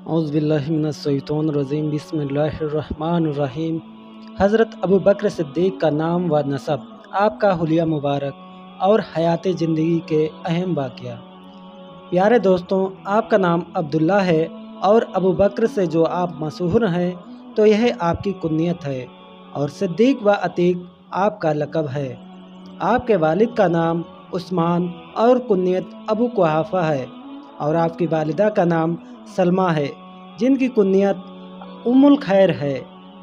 औज़ुबिल्लाहिमिनश्शैतानिर्रजीम बिस्मिल्लाहिर्रहमानिर्रहीम। हज़रत अबू बकर सिद्दीक़ का नाम व नसब, आपका हुलिया मुबारक और हयात ज़िंदगी के अहम वाक़या। प्यारे दोस्तों, आपका नाम अब्दुल्ला है और अबू बकर से जो आप मशहूर हैं तो यह आपकी कुन्नियत है, और सिद्दीक़ व अतीक आपका लक़ब है। आपके वालिद का नाम उस्मान और कुन्नियत अबू कुहाफ़ा है, और आपकी वालिदा का नाम सलमा है जिनकी कुन्नियत उम्मुल खैर है।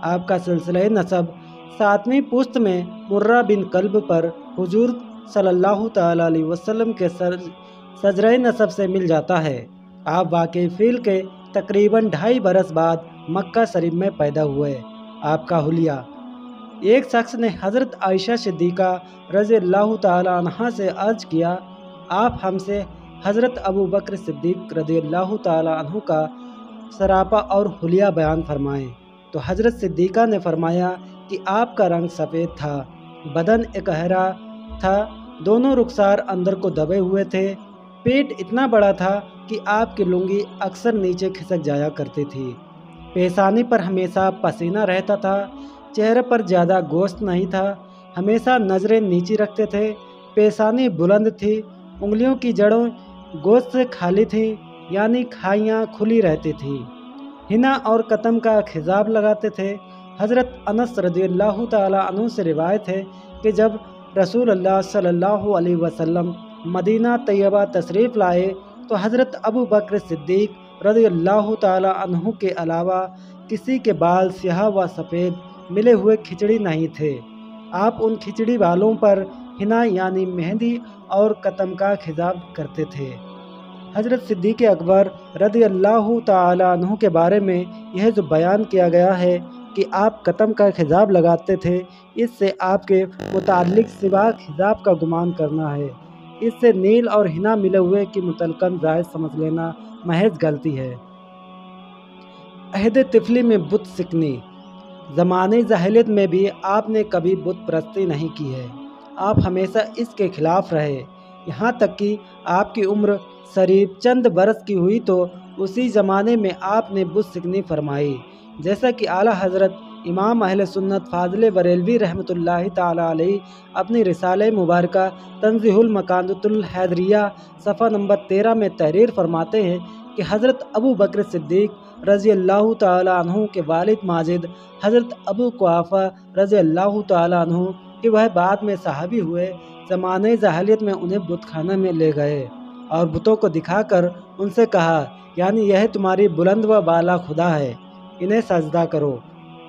आपका सिलसिला नसब 7वीं पुश्त में मुर्रा बिन कल्ब पर हुजूर सल्लल्लाहु ताला अलैहि वसल्लम के सजरे नसब से मिल जाता है। आप वाक़ई फ़ील के तकरीबन 2.5 बरस बाद मक्का शरीफ में पैदा हुए। आपका हुलिया, एक शख्स ने हज़रत आयशा सिद्दीक़ा रज़ियल्लाहु ताला अन्हा से अर्ज़ किया, आप हमसे हज़रत अबू बकर सिद्दीक़ रज़ियल्लाहु ताला अन्हु का सरापा और हुलिया बयान फरमाएं। तो हज़रत सिद्दीक़ा ने फरमाया कि आपका रंग सफ़ेद था, बदन एकहरा था, दोनों रुखसार अंदर को दबे हुए थे, पेट इतना बड़ा था कि आपकी लुंगी अक्सर नीचे खिसक जाया करती थी, पेशानी पर हमेशा पसीना रहता था, चेहरे पर ज़्यादा गोश्त नहीं था, हमेशा नज़रें नीची रखते थे, पेशानी बुलंद थी, उंगलियों की जड़ों गोश्त से खाली थी, यानी खाइयाँ खुली रहती थी, हिना और कतम का खिजाब लगाते थे। हज़रत अनस रज़ियल्लाहु ताला अन्हु से रिवायत है कि जब रसूल अल्लाह सल्लल्लाहु अलैहि वसल्लम मदीना तैयबा तशरीफ़ लाए तो हज़रत अबू बकर सिद्दीक़ रज़ियल्लाहु ताला अन्हु के अलावा किसी के बाल स्याह व सफ़ेद मिले हुए खिचड़ी नहीं थे। आप उन खिचड़ी वालों पर हिना यानी मेहंदी और कतम का खिजाब करते थे। हज़रत सिद्दीक़ अकबर रज़ियल्लाहु ताला अन्हु के बारे में यह जो बयान किया गया है कि आप कतम का खिजाब लगाते थे, इससे आपके मुताल्लिक़ सिवा खिजाब का गुमान करना है। इससे नील और हिना मिले हुए की मुतलकन जायज़ समझ लेना महज गलती है। अहद तिफली में बुत सिकनी, ज़माने जाहिलियत में भी आपने कभी बुत परस्ती नहीं की है। आप हमेशा इसके खिलाफ़ रहे, यहाँ तक कि आपकी उम्र करीब चंद बरस की हुई तो उसी ज़माने में आपने बुत सिकनी फरमाई। जैसा कि आला हज़रत इमाम अहले सुन्नत फ़ाज़िल बरेलवी रहमतुल्लाहि ताला अलैहि अपनी रिसाले मुबारका तंज़ीहुल मकानतुल हैदरिया सफ़ा नंबर 13 में तहरीर फरमाते हैं कि हज़रत अबू बकर सिद्दीक़ रज़ियल्लाहु ताला अन्हु के वालिद माजिद हज़रत अबू कुहाफ़ा रज़ियल्लाहु ताला अन्हु कि वह बाद में सहाबी हुए, ज़माने जाहिलियत में उन्हें बुतखाना में ले गए और बुतों को दिखाकर उनसे कहा, यानी यह तुम्हारी बुलंद व बाला खुदा है, इन्हें सजदा करो।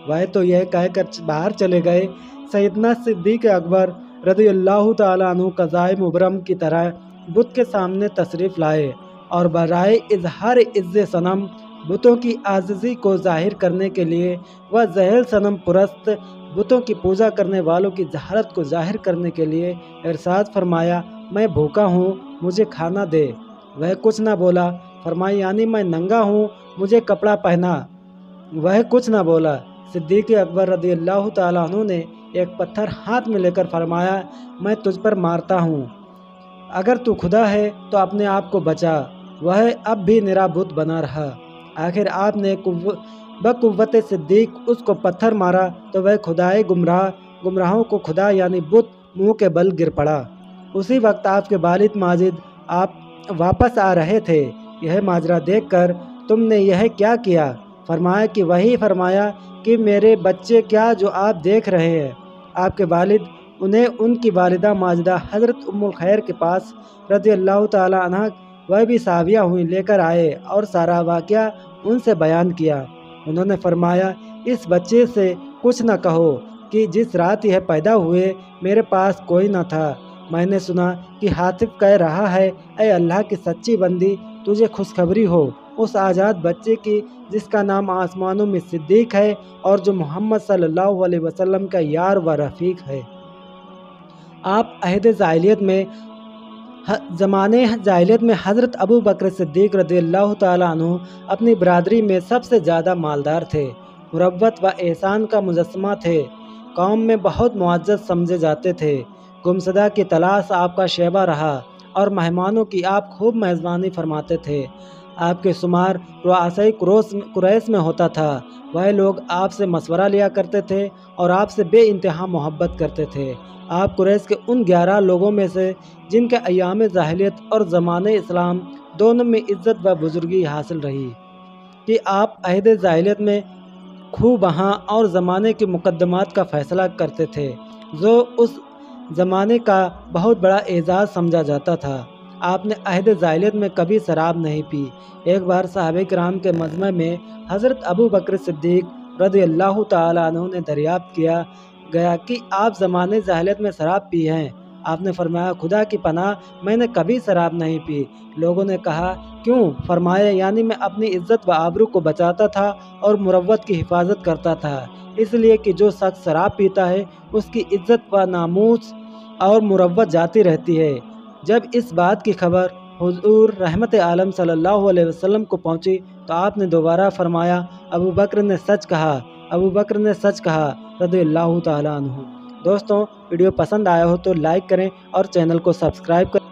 वह तो यह कहकर बाहर चले गए। सैयदना सिद्दीक़ अकबर रज़ियल्लाहु ताला अन्हु क़ज़ाए मुबरम की तरह बुत के सामने तशरीफ़ लाए और बराए इजहार इज़्ज़े सनम बुतों की आज़िज़ी को ज़ाहिर करने के लिए व ज़हल सनम पुरस्त बुतों की पूजा करने वालों की जहालत को ज़ाहिर करने के लिए इरशाद फरमाया, मैं भूखा हूँ, मुझे खाना दे। वह कुछ ना बोला। फरमाया, यानी मैं नंगा हूँ, मुझे कपड़ा पहना। वह कुछ ना बोला। सिद्दीक़ अकबर रज़ियल्लाहु ताला अन्हु ने एक पत्थर हाथ में लेकर फरमाया, मैं तुझ पर मारता हूँ, अगर तू खुदा है तो अपने आप को बचा। वह अब भी निरा बुत बना रहा। आखिर आपने बक़ुव्वत सिद्दीक़ उसको पत्थर मारा तो वह खुदाए गुमराहों को खुदा यानी बुत मुँह के बल गिर पड़ा। उसी वक्त आपके वालिद माजिद आप वापस आ रहे थे। यह माजरा देखकर तुमने यह क्या किया? फरमाया कि वही फरमाया कि मेरे बच्चे क्या जो आप देख रहे हैं। आपके वालिद उन्हें उनकी वालिदा माजिदा हज़रत उम्मुल खैर के पास रज़ियल्लाहु ताला अन्हा, वह भी साविया हुई, लेकर आए और सारा वाक़या उनसे बयान किया। उन्होंने फरमाया, इस बच्चे से कुछ न कहो कि जिस रात यह पैदा हुए मेरे पास कोई न था। मैंने सुना कि हातिफ कह रहा है, ऐ अल्लाह की सच्ची बंदी, तुझे खुशखबरी हो उस आज़ाद बच्चे की जिसका नाम आसमानों में सिद्दीक़ है और जो मोहम्मद सल्लल्लाहु अलैहि वसल्लम का यार व रफ़ीक है। आप अहद ज़माने जाहिलियत में हज़रत अबू बकर सिद्दीक़ रज़ियल्लाहु ताला अन्हु अपनी बरादरी में सबसे ज़्यादा मालदार थे, मुरव्वत व एहसान का मुजस्समा थे, कौम में बहुत मुअज़्ज़ज़ समझे जाते थे। गुमशुदा की तलाश आपका शेबा रहा और मेहमानों की आप खूब मेज़बानी फरमाते थे। آپ کے شمار رؤساء قریش میں ہوتا تھا۔ وہ لوگ آپ سے مشورہ لیا کرتے تھے اور آپ سے بے انتہا محبت کرتے تھے۔ آپ قریش کے ان 11 لوگوں میں سے جن کے ایام جاہلیت اور زمانۂ اسلام دونوں میں عزت و بزرگی حاصل رہی کہ آپ عہد جاہلیت میں خوں بہاں اور زمانے کے مقدمات کا فیصلہ کرتے تھے، جو اس زمانے کا بہت بڑا اعزاز سمجھا جاتا تھا۔ آپ نے عہد جاہلیت میں کبھی شراب نہیں پی۔ ایک بار صحابہ کرام کے مجمع میں حضرت ابو بکر صدیق رضی اللہ تعالیٰ عنہ نے دریافت کیا گیا کہ آپ زمانے جاہلیت میں شراب پی ہیں؟ آپ نے فرمایا، خدا کی پناہ، میں نے کبھی شراب نہیں پی۔ لوگوں نے کہا، کیوں؟ فرمایا، یعنی میں اپنی عزت و آبرو کو بچاتا تھا اور مروت کی حفاظت کرتا تھا، اس لیے کہ جو شخص شراب پیتا ہے اس کی عزت و ناموس اور مروت جاتی رہتی ہے۔ جب اس بات کی خبر حضور رحمت عالم صلی اللہ علیہ وسلم کو پہنچی تو آپ نے دوبارہ فرمایا، ابو بکر نے سچ کہا، ابو بکر نے سچ کہا رضی اللہ تعالیٰ عنہ۔ دوستوں، ویڈیو پسند آیا ہو تو لائک کریں اور چینل کو سبسکرائب کریں۔